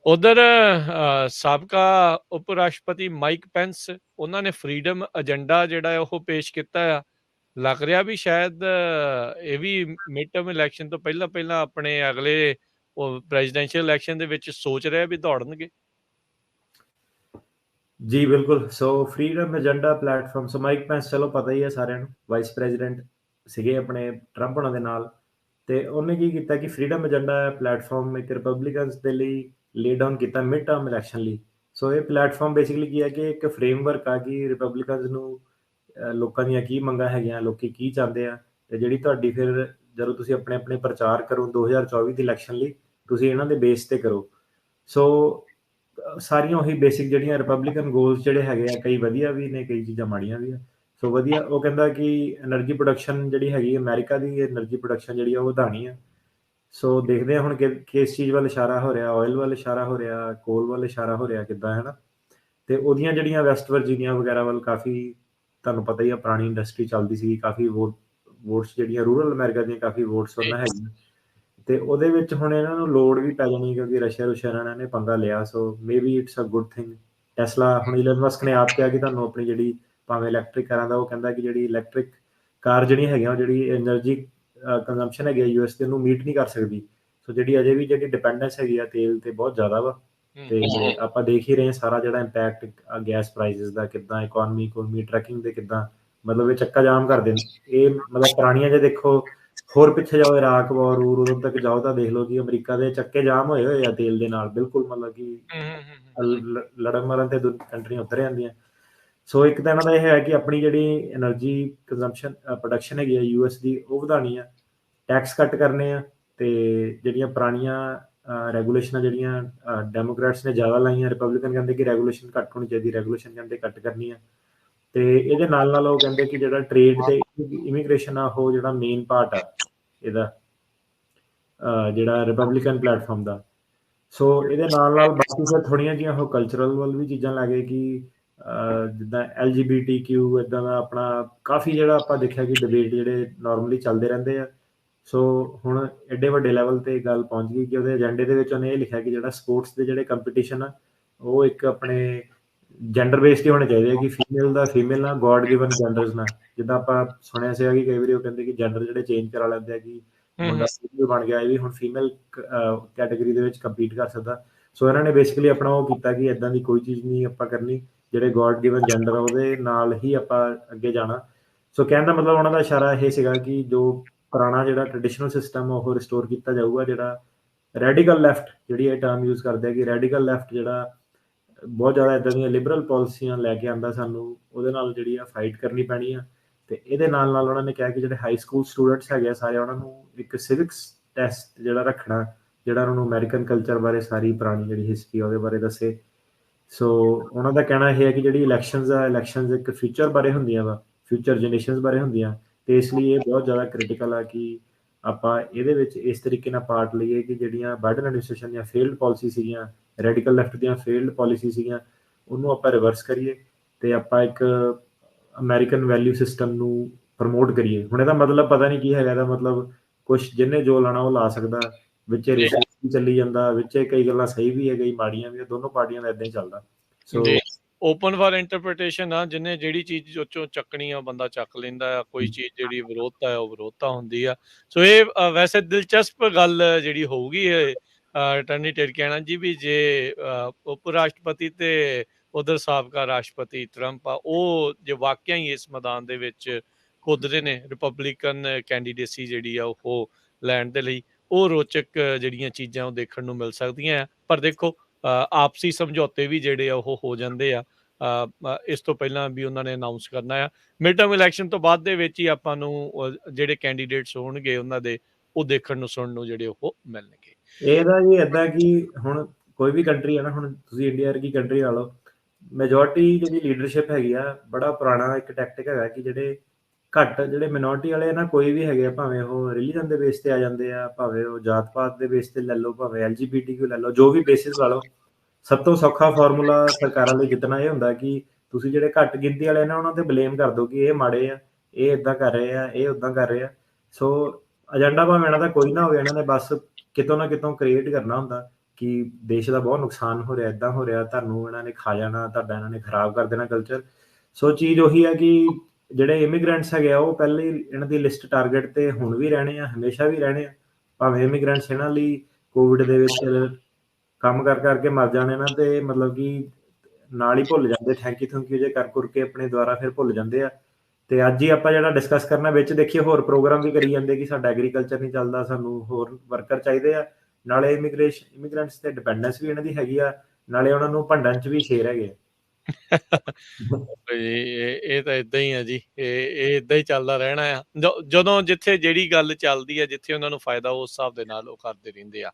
ਉਧਰ ਸਾਬਕਾ ਉਪ ਰਾਸ਼ਟਰਪਤੀ ਮਾਈਕ ਪੈਂਸ ਉਹਨਾਂ ਨੇ ਫਰੀडम ਏਜੰਡਾ ਜਿਹੜਾ ਹੈ ਉਹ ਪੇਸ਼ ਕੀਤਾ ਆ। ਲੱਗ ਰਿਹਾ ਵੀ ਸ਼ਾਇਦ ਇਹ ਵੀ ਮਿਡ ਟਰਮ ਇਲੈਕਸ਼ਨ ਤੋਂ ਪਹਿਲਾਂ ਆਪਣੇ ਅਗਲੇ ਉਹ ਪ੍ਰੈਜ਼ੀਡੈਂਸ਼ੀਅਲ ਇਲੈਕਸ਼ਨ ਦੇ ਵਿੱਚ ਸੋਚ ਰਿਹਾ ਵੀ ਦੌੜਨਗੇ। ਜੀ ਬਿਲਕੁਲ। ਸੋ ਫਰੀडम ਏਜੰਡਾ ਪਲੇਟਫਾਰਮ, ਸੋ ਮਾਈਕ ਪੈਂਸ ਚਲੋ ਪਤਾ ਹੀ ਹੈ ਸਾਰਿਆਂ ਨੂੰ, ਵਾਈਸ ਪ੍ਰੈਜ਼ੀਡੈਂਟ ਸੀਗੇ ਆਪਣੇ ਟਰੰਪ ਉਹਨਾਂ ਦੇ ਨਾਲ। ਤੇ ਉਹਨੇ ਕੀ ਕੀਤਾ ਕਿ ਫਰੀडम ਏਜੰਡਾ ਪਲੇਟਫਾਰਮ ਇੱਕ ਰਿਪਬਲਿਕਨਸ ਦੇ ਲਈ ਲੇ ਡਾਊਨ ਕੀਤਾ ਮਿਡ ਟਰਮ ਇਲੈਕਸ਼ਨ ਲਈ। ਸੋ ਇਹ ਪਲੇਟਫਾਰਮ ਬੇਸਿਕਲੀ ਕੀ ਹੈ ਕਿ ਇੱਕ ਫਰੇਮਵਰਕ ਆ ਕਿ ਰਿਪਬਲਿਕਨਸ ਨੂੰ ਲੋਕਾਂ ਦੀਆਂ ਕੀ ਮੰਗਾਂ ਹੈਗੀਆਂ, ਲੋਕੀ ਕੀ ਚਾਹੁੰਦੇ ਆ, ਤੇ ਜਿਹੜੀ ਤੁਹਾਡੀ ਫਿਰ ਜਦੋਂ ਤੁਸੀਂ ਆਪਣੇ ਆਪਣੇ ਪ੍ਰਚਾਰ ਕਰੋ 2024 ਦੀ ਇਲੈਕਸ਼ਨ ਲਈ, ਤੁਸੀਂ ਇਹਨਾਂ ਦੇ ਬੇਸ ਤੇ ਕਰੋ। ਸੋ ਸਾਰੀਆਂ ਉਹੀ ਬੇਸਿਕ ਜਿਹੜੀਆਂ ਰਿਪਬਲਿਕਨ ਗੋਲਸ ਜਿਹੜੇ ਹੈਗੇ ਆ, ਕਈ ਵਧੀਆ ਵੀ ਨੇ, ਕਈ ਚੀਜ਼ਾਂ ਮਾੜੀਆਂ ਵੀ ਆ। ਸੋ ਵਧੀਆ ਉਹ ਕਹਿੰਦਾ ਕਿ એનર્ਜੀ ਪ੍ਰੋਡਕਸ਼ਨ ਜਿਹੜੀ ਹੈਗੀ ਅਮਰੀਕਾ ਦੀ એનર્ਜੀ ਪ੍ਰੋਡਕਸ਼ਨ ਜਿਹੜੀ ਆ ਉਹ ਵਧਾਉਣੀ ਆ। ਸੋ ਦੇਖਦੇ ਆ ਹੁਣ ਕਿ ਕਿਸ ਚੀਜ਼ ਵੱਲ ਇਸ਼ਾਰਾ ਹੋ ਰਿਹਾ, ਆਇਲ ਵੱਲ ਇਸ਼ਾਰਾ ਹੋ ਰਿਹਾ, ਕੋਲ ਵੱਲ ਇਸ਼ਾਰਾ ਹੋ ਰਿਹਾ, ਕਿੱਦਾਂ ਹੈ ਨਾ। ਤੇ ਉਹਦੀਆਂ ਜਿਹੜੀਆਂ ਵੈਸਟ ਵਰਜੀਨੀਆ ਵਗੈਰਾ ਵੱਲ ਕਾਫੀ, ਤੁਹਾਨੂੰ ਪਤਾ ਹੀ ਆ, ਪੁਰਾਣੀ ਇੰਡਸਟਰੀ ਚੱਲਦੀ ਸੀ, ਕਾਫੀ ਵੋਟਸ ਜਿਹੜੀਆਂ ਰੂਰਲ ਅਮਰੀਕਾ ਦੀਆਂ ਕਾਫੀ ਵੋਟਸ ਉਹਨਾਂ ਹੈਗੀਆਂ। ਤੇ ਉਹਦੇ ਵਿੱਚ ਹੁਣ ਇਹਨਾਂ ਨੂੰ ਲੋੜ ਵੀ ਪੈ ਜਾਣੀ ਕਿਉਂਕਿ ਰਸ਼ੀਆ ਇਹਨਾਂ ਨੇ ਪੰਗਾ ਲਿਆ। So maybe it's a good thing. Tesla ਹੁਣ ਇਲਨ ਮਸਕ ਨੇ ਆਪ ਕਿਹਾ ਕਿ ਤੁਹਾਨੂੰ ਆਪਣੀ ਜਿਹੜੀ ਭਾਵੇਂ ਇਲੈਕਟ੍ਰਿਕ ਕਾਰਾਂ ਦਾ, ਉਹ ਕਹਿੰਦਾ ਕਿ ਜਿਹੜੀ ਇਲੈਕਟ੍ਰਿਕ ਕਾਰ ਜਿਹੜੀਆਂ ਹੈਗੀਆਂ ਉਹ ਜਿਹੜੀ એનર્ਜੀ ਕੰਜ਼ੰਪਸ਼ਨ ਹੈਗੀ ਯੂਐਸ ਦੀ ਉਹਨੂੰ ਮੀਟ ਨਹੀਂ ਕਰ ਸਕਦੀ। ਸੋ ਜਿਹੜੀ ਅਜੇ ਵੀ ਜਿਹੜੀ ਡਿਪੈਂਡੈਂਸ ਹੈਗੀ ਆ ਤੇਲ ਤੇ ਬਹੁਤ ਜ਼ਿਆਦਾ ਵਾ। ਤੇ ਆਪਾਂ ਦੇਖ ਹੀ ਰਹੇ ਹਾਂ ਸਾਰਾ ਜਿਹੜਾ ਇੰਪੈਕਟ ਗੈਸ ਪ੍ਰਾਈਸਿਸ ਦਾ, ਕਿੱਦਾਂ ਇਕੋਨਮੀ ਟਰੈਕਿੰਗ ਦੇ ਕਿੱਦਾਂ ਮਤਲਬ ਇਹ ਚੱਕਾ ਜਾਮ ਕਰ ਦੇਣ। ਇਹ ਮਤਲਬ ਪੁਰਾਣੀਆਂ ਜੇ ਦੇਖੋ, ਹੋਰ ਪਿੱਛੇ ਜਾਓ ਇਰਾਕ ਵਾਰ ਉਦੋਂ ਤੱਕ ਜਾਓ ਤਾਂ ਦੇਖ ਲਓ ਕਿ ਅਮਰੀਕਾ ਦੇ ਚੱਕੇ ਜਾਮ ਹੋਏ ਆ ਤੇਲ ਦੇ ਨਾਲ, ਬਿਲਕੁਲ ਮਤਲਬ ਕਿ ਲੜਨ ਮਰਨ ਤੇ ਕੰਟਰੀਆਂ ਉਤਰ ਜਾਂਦੀਆਂ। ਸੋ ਇੱਕ ਤਾਂ ਇਹਨਾਂ ਦਾ ਇਹ ਹੈ ਕਿ ਆਪਣੀ ਜਿਹੜੀ એનર્ਜੀ ਕੰਜ਼ੰਪਸ਼ਨ ਪ੍ਰੋਡਕਸ਼ਨ ਹੈਗੀ ਆ ਯੂਐਸ ਦੀ ਉਹ ਵਧਾਉਣੀ ਆ, ਟੈਕਸ ਕੱਟ ਕਰਨੇ ਆ। ਤੇ ਜਿਹੜੀਆਂ ਪੁਰਾਣੀਆਂ ਰੈਗੂਲੇਸ਼ਨਾਂ ਜਿਹੜੀਆਂ ਡੈਮੋਕ੍ਰੈਟਸ ਨੇ ਜ਼ਿਆਦਾ ਲਾਈਆਂ, ਰਿਪਬਲਿਕਨ ਕਹਿੰਦੇ ਕਿ ਰੈਗੂਲੇਸ਼ਨ ਘੱਟ ਹੋਣੀ ਚਾਹੀਦੀ, ਰੈਗੂਲੇਸ਼ਨ ਕਹਿੰਦੇ ਘੱਟ ਕਰਨੀ ਆ। ਤੇ ਇਹਦੇ ਨਾਲ ਉਹ ਕਹਿੰਦੇ ਕਿ ਜਿਹੜਾ ਟ੍ਰੇਡ ਤੇ ਇਮੀਗ੍ਰੇਸ਼ਨ ਆ ਉਹ ਜਿਹੜਾ ਮੇਨ ਪਾਰਟ ਆ ਇਹਦਾ ਜਿਹੜਾ ਰਿਪਬਲਿਕਨ ਪਲੇਟਫਾਰਮ ਦਾ। ਸੋ ਇਹਦੇ ਨਾਲ ਬਾਕੀ ਫਿਰ ਥੋੜ੍ਹੀਆਂ ਜਿਹੀਆਂ ਉਹ ਕਲਚਰਲ ਵੱਲ ਵੀ ਚੀਜ਼ਾਂ ਲੈ ਗਏ ਕਿ ਜਿੱਦਾਂ LGBTQ ਇੱਦਾਂ ਦਾ ਆਪਣਾ ਕਾਫੀ ਜਿਹੜਾ ਆਪਾਂ ਦੇਖਿਆ ਕਿ ਡਿਬੇਟ ਜਿਹੜੇ ਨਾਰਮਲੀ ਚੱਲਦੇ ਰਹਿੰਦੇ ਆ। ਸੋ ਹੁਣ ਐਡੇ ਵੱਡੇ ਲੈਵਲ ਤੇ ਗੱਲ ਪਹੁੰਚ ਗਈ ਕਿ ਉਹਦੇ ਏਜੰਡੇ ਦੇ ਵਿੱਚ ਉਹਨੇ ਇਹ ਲਿਖਿਆ ਕਿ ਜਿਹੜਾ ਸਪੋਰਟਸ ਦੇ ਜਿਹੜੇ ਕੰਪੀਟੀਸ਼ਨ ਆ ਉਹ ਇੱਕ ਆਪਣੇ ਜੈਂਡਰ ਬੇਸਡ ਹੀ ਹੋਣੇ ਚਾਹੀਦੇ ਆ, ਕਿ ਫੀਮੇਲ ਦਾ ਫੀਮੇਲ ਨਾਲ, ਗੋਡ ਗਿਵਨ ਜੈਂਡਰਸ ਨਾਲ। ਜਿੱਦਾਂ ਆਪਾਂ ਸੁਣਿਆ ਸੀਗਾ ਕਿ ਕਈ ਵਾਰੀ ਉਹ ਕਹਿੰਦੇ ਕਿ ਜੈਂਡਰ ਜਿਹੜੇ ਚੇਂਜ ਕਰਾ ਲੈਂਦੇ ਆ ਕਿ ਮੁੰਡਾ ਫੀਮੇਲ ਬਣ ਗਿਆ, ਇਹ ਵੀ ਹੁਣ ਫੀਮੇਲ ਕੈਟਾਗਰੀ ਦੇ ਵਿੱਚ ਕੰਪੀਟ ਕਰ ਸਕਦਾ। ਸੋ ਇਹਨਾਂ ਨੇ ਬੇਸਿਕਲੀ ਆਪਣਾ ਉਹ ਕੀਤਾ ਕਿ ਇਦਾਂ ਦੀ ਕੋਈ ਚੀਜ਼ ਨਹੀਂ ਆਪਾਂ ਕਰਨੀ, ਜਿਹੜੇ ਗੋਡ ਗਿਵਨ ਜੈਂਡਰ ਆ ਉਹਦੇ ਨਾਲ ਹੀ ਆਪਾਂ ਅੱਗੇ ਜਾਣਾ। ਸੋ ਕਹਿਣ ਦਾ ਮਤਲਬ ਉਹਨਾਂ ਦਾ ਇਸ਼ਾਰਾ ਇਹ ਸੀਗਾ ਕਿ ਜੋ ਪੁਰਾਣਾ ਜਿਹੜਾ ਟ੍ਰੈਡੀਸ਼ਨਲ ਸਿਸਟਮ ਉਹ ਰਿਸਟੋਰ ਕੀਤਾ ਜਾਊਗਾ। ਜਿਹੜਾ ਰੈਡੀਕਲ ਲੈਫਟ ਜਿਹੜੀ ਇਹ ਟਰਮ ਯੂਜ਼ ਕਰਦੇ ਆ ਕਿ ਰੈਡੀਕਲ ਲੈਫਟ ਜਿਹੜਾ ਬਹੁਤ ਜ਼ਿਆਦਾ ਇਦਾਂ ਦੀਆਂ ਲਿਬਰਲ ਪਾਲਿਸੀਆਂ ਲੈ ਕੇ ਆਉਂਦਾ, ਸਾਨੂੰ ਉਹਦੇ ਨਾਲ ਜਿਹੜੀ ਆ ਫਾਈਟ ਕਰਨੀ ਪੈਣੀ ਆ। ਤੇ ਇਹਦੇ ਨਾਲ ਉਹਨਾਂ ਨੇ ਕਿਹਾ ਕਿ ਜਿਹੜੇ ਹਾਈ ਸਕੂਲ ਸਟੂਡੈਂਟਸ ਹੈਗੇ ਆ ਸਾਰੇ, ਉਹਨਾਂ ਨੂੰ ਇੱਕ ਸਿਵਿਕਸ ਟੈਸਟ ਜਿਹੜਾ ਰੱਖਣਾ, ਜਿਹੜਾ ਉਹਨਾਂ ਨੂੰ ਅਮਰੀਕਨ ਕਲਚਰ ਬਾਰੇ ਸਾਰੀ ਪੁਰਾਣੀ ਜਿਹੜੀ ਹਿਸਟਰੀ ਉਹਦੇ ਬਾਰੇ ਦੱਸੇ। ਸੋ ਉਹਨਾਂ ਦਾ ਕਹਿਣਾ ਇਹ ਹੈ ਕਿ ਜਿਹੜੀ ਇਲੈਕਸ਼ਨਸ ਇੱਕ ਫਿਊਚਰ ਬਾਰੇ ਹੁੰਦੀਆਂ ਵਾ, ਫਿਊਚਰ ਜਨਰੇਸ਼ਨਸ ਬਾਰੇ ਹੁੰਦੀਆਂ। ਤੇ ਇਸ ਲਈ ਇਹ ਬਹੁਤ ਜ਼ਿਆਦਾ ਕ੍ਰਿਟੀਕਲ ਆ ਕਿ ਆਪਾਂ ਇਹਦੇ ਵਿੱਚ ਇਸ ਤਰੀਕੇ ਨਾਲ ਪਾਰਟ ਲਈਏ ਕਿ ਜਿਹੜੀਆਂ ਬਾਈਡਨ ਐਡਮਿਨਿਸਟ੍ਰੇਸ਼ਨ ਦੀਆਂ ਫੇਲਡ ਪਾਲਿਸੀ ਸੀਗੀਆਂ, ਰੈਡੀਕਲ ਲੈਫਟ ਦੀਆਂ ਫੇਲਡ ਪਾਲਿਸੀ ਸੀਗੀਆਂ, ਉਹਨੂੰ ਆਪਾਂ ਰਿਵਰਸ ਕਰੀਏ ਤੇ ਆਪਾਂ ਇੱਕ ਅਮਰੀਕਨ ਵੈਲਿਊ ਸਿਸਟਮ ਨੂੰ ਪ੍ਰਮੋਟ ਕਰੀਏ। ਹੁਣ ਇਹਦਾ ਮਤਲਬ ਪਤਾ ਨਹੀਂ ਕੀ ਹੈਗਾ, ਇਹਦਾ ਮਤਲਬ ਕੁਛ ਜਿਹਨੇ ਜੋ ਲਾਣਾ ਉਹ ਲਾ ਸਕਦਾ, ਵਿੱਚ ਰੇਸ਼ਮ ਚੱਲੀ ਜਾਂਦਾ, ਵਿੱਚ ਕਈ ਗੱਲਾਂ ਸਹੀ ਵੀ ਹੈ, ਕਈ ਮਾੜੀਆਂ ਵੀ ਹੈ, ਦੋਨੋਂ ਪਾਰਟੀਆਂ ਦਾ ਇਦਾਂ ਹੀ ਚੱਲਦਾ। ਸੋ ਓਪਨ ਫਾਰ ਇੰਟਰਪ੍ਰੀਟੇਸ਼ਨ ਆ, ਜਿਹਨੇ ਜਿਹੜੀ ਚੀਜ਼ ਚੋਂ ਚੱਕਣੀ ਆ ਬੰਦਾ ਚੱਕ ਲੈਂਦਾ ਆ, ਕੋਈ ਚੀਜ਼ ਜਿਹੜੀ ਵਿਰੋਧਤਾ ਹੈ ਉਹ ਵਿਰੋਧਤਾ ਹੁੰਦੀ ਆ। ਸੋ ਇਹ ਵੈਸੇ ਦਿਲਚਸਪ ਗੱਲ ਜਿਹੜੀ ਹੋਊਗੀ ਅਟਾਰਨੀ ਟਿਰਕੈਨਾ ਜੀ ਵੀ, ਜੇ ਉਪ ਰਾਸ਼ਟਰਪਤੀ ਤੇ ਉਧਰ ਸਾਬਕਾ ਰਾਸ਼ਟਰਪਤੀ ਟਰੰਪ ਆ, ਉਹ ਜੇ ਵਾਕਿਆ ਹੀ ਇਸ ਮੈਦਾਨ ਦੇ ਵਿੱਚ ਕੁੱਦਦੇ ਨੇ ਰਿਪਬਲਿਕਨ ਕੈਂਡੀਡੇਸੀ ਜਿਹੜੀ ਆ ਉਹ ਲੈਣ ਦੇ ਲਈ, ਉਹ ਰੋਚਕ ਜਿਹੜੀਆਂ ਚੀਜ਼ਾਂ ਉਹ ਦੇਖਣ ਨੂੰ ਮਿਲ ਸਕਦੀਆਂ ਆ। ਪਰ ਦੇਖੋ ਆਪਸੀ ਸਮਝੌਤੇ ਵੀ ਜਿਹੜੇ ਆ ਉਹ ਹੋ ਜਾਂਦੇ ਆ ਇਸ ਤੋਂ ਪਹਿਲਾਂ ਵੀ ਉਹਨਾਂ ਨੇ ਅਨਾਊਂਸ ਕਰਨਾ ਆ। ਮਿਡ ਟਰਮ ਇਲੈਕਸ਼ਨ ਤੋਂ ਬਾਅਦ ਦੇ ਵਿੱਚ ਹੀ ਆਪਾਂ ਨੂੰ ਜਿਹੜੇ ਕੈਂਡੀਡੇਟਸ ਹੋਣਗੇ ਉਹਨਾਂ ਦੇ ਉਹ ਦੇਖਣ ਨੂੰ ਸੁਣਨ ਨੂੰ ਜਿਹੜੇ ਉਹ ਮਿਲਣਗੇ। ਇਹਦਾ ਜੀ ਏਦਾਂ ਕਿ ਹੁਣ ਕੋਈ ਵੀ ਕੰਟਰੀ ਹੈ ਨਾ, ਹੁਣ ਤੁਸੀਂ ਇੰਡੀਆ ਵਰਗੀ ਕੰਟਰੀ ਲਾ ਲਓ, ਮੈਜੋਰਟੀ ਜਿਹੜੀ ਲੀਡਰਸ਼ਿਪ ਹੈਗੀ ਆ, ਬੜਾ ਪੁਰਾਣਾ ਇੱਕ ਟੈਕਟਿਕ ਹੈਗਾ ਕਿ ਜਿਹੜੇ ਘੱਟ ਜਿਹੜੇ ਮਿਨੋਰਟੀ ਵਾਲੇ ਨਾ ਕੋਈ ਵੀ ਹੈਗੇ ਆ, ਭਾਵੇਂ ਉਹ ਰਿਲੀਜਨ ਦੇ ਬੇਸ ਤੇ ਆ ਜਾਂਦੇ ਆ, ਭਾਵੇਂ ਉਹ ਜਾਤ ਪਾਤ ਦੇ ਬੇਸ ਤੇ ਲੈ ਲਓ, ਭਾਵੇਂ LGBTQ ਲੈ ਲਓ, ਜੋ ਵੀ ਬੇਸਿਸ ਲਾ ਲਓ, ਸਭ ਤੋਂ ਸੌਖਾ ਫਾਰਮੂਲਾ ਸਰਕਾਰਾਂ ਲਈ ਜਿੱਤਣਾ ਇਹ ਹੁੰਦਾ ਕਿ ਤੁਸੀਂ ਜਿਹੜੇ ਘੱਟ ਗਿਣਤੀ ਵਾਲੇ ਨੇ ਉਹਨਾਂ ਤੇ ਬਲੇਮ ਕਰ ਦਿਓ ਕਿ ਇਹ ਮਾੜੇ ਆ, ਇਹ ਇਦਾਂ ਕਰ ਰਹੇ ਆ, ਇਹ ਉਦਾਂ ਕਰ ਰਹੇ ਆ। ਸੋ ਏਜੰਡਾ ਭਾਵੇਂ ਇਹਨਾਂ ਦਾ ਕੋਈ ਨਾ ਹੋਵੇ, ਇਹਨਾਂ ਨੇ ਬਸ ਕਿਤੋਂ ਨਾ ਕਿਤੋਂ ਕ੍ਰੀਏਟ ਕਰਨਾ ਹੁੰਦਾ ਕਿ ਦੇਸ਼ ਦਾ ਬਹੁਤ ਨੁਕਸਾਨ ਹੋ ਰਿਹਾ, ਏਦਾਂ ਹੋ ਰਿਹਾ, ਤੁਹਾਨੂੰ ਇਹਨਾਂ ਨੇ ਖਾ ਜਾਣਾ, ਤੁਹਾਡਾ ਇਹਨਾਂ ਨੇ ਖਰਾਬ ਕਰ ਦੇਣਾ ਕਲਚਰ। ਸੋ ਚੀਜ਼ ਉਹੀ ਹੈ ਕਿ ਜਿਹੜੇ ਇਮੀਗ੍ਰੈਂਟਸ ਹੈਗੇ ਆ, ਉਹ ਪਹਿਲੇ ਹੀ ਇਹਨਾਂ ਦੀ ਲਿਸਟ ਟਾਰਗੇਟ ਤੇ ਹੁਣ ਵੀ ਰਹਿਣੇ ਆ, ਹਮੇਸ਼ਾ ਵੀ ਰਹਿਣੇ ਆ। ਭਾਵੇਂ ਇਮੀਗ੍ਰੈਂਟਸ ਇਹਨਾਂ ਲਈ ਕੋਵਿਡ ਦੇ ਵਿੱਚ ਕੰਮ ਕਰ ਕਰਕੇ ਮਰ ਜਾਣੇ ਨਾ, ਤੇ ਮਤਲਬ ਕਿ ਨਾਲ ਹੀ ਭੁੱਲ ਜਾਂਦੇ, ਥੈਂਕ ਯੂ ਜੇ ਕਰ ਕਰਕੇ ਆਪਣੇ ਦੁਆਰਾ ਫਿਰ ਭੁੱਲ ਜਾਂਦੇ ਆ। ਤੇ ਅੱਜ ਹੀ ਆਪਾਂ ਜਿਹੜਾ ਡਿਸਕਸ ਕਰਨਾ, ਵਿੱਚ ਦੇਖੀਏ ਹੋਰ ਪ੍ਰੋਗਰਾਮ ਵੀ ਕਰੀ ਜਾਂਦੇ ਕਿ ਸਾਡਾ ਐਗਰੀਕਲਚਰ ਨਹੀਂ ਚੱਲਦਾ, ਸਾਨੂੰ ਹੋਰ ਵਰਕਰ ਚਾਹੀਦੇ ਆ। ਨਾਲੇ ਇਮੀਗ੍ਰੈਂਟਸ ਤੇ ਡਿਪੈਂਡੈਂਸ ਵੀ ਇਹਨਾਂ ਦੀ ਹੈਗੀ ਆ, ਨਾਲੇ ਉਹਨਾਂ ਨੂੰ ਭੰਡਣ 'ਚ ਵੀ ਸ਼ੇਰ ਹੈਗੇ ਆ। ਇਹ ਤਾਂ ਇਦਾਂ ਹੀ ਆ ਜੀ, ਇਹ ਇਦਾਂ ਹੀ ਚੱਲਦਾ ਰਹਿਣਾ ਆ। ਜਦੋਂ ਜਿੱਥੇ ਜਿਹੜੀ ਗੱਲ ਚੱਲਦੀ ਆ, ਜਿੱਥੇ ਉਹਨਾਂ ਨੂੰ ਫਾਇਦਾ, ਉਸ ਹਿਸਾਬ ਦੇ ਨਾਲ ਉਹ ਕਰਦੇ ਰਹਿੰਦੇ ਆ।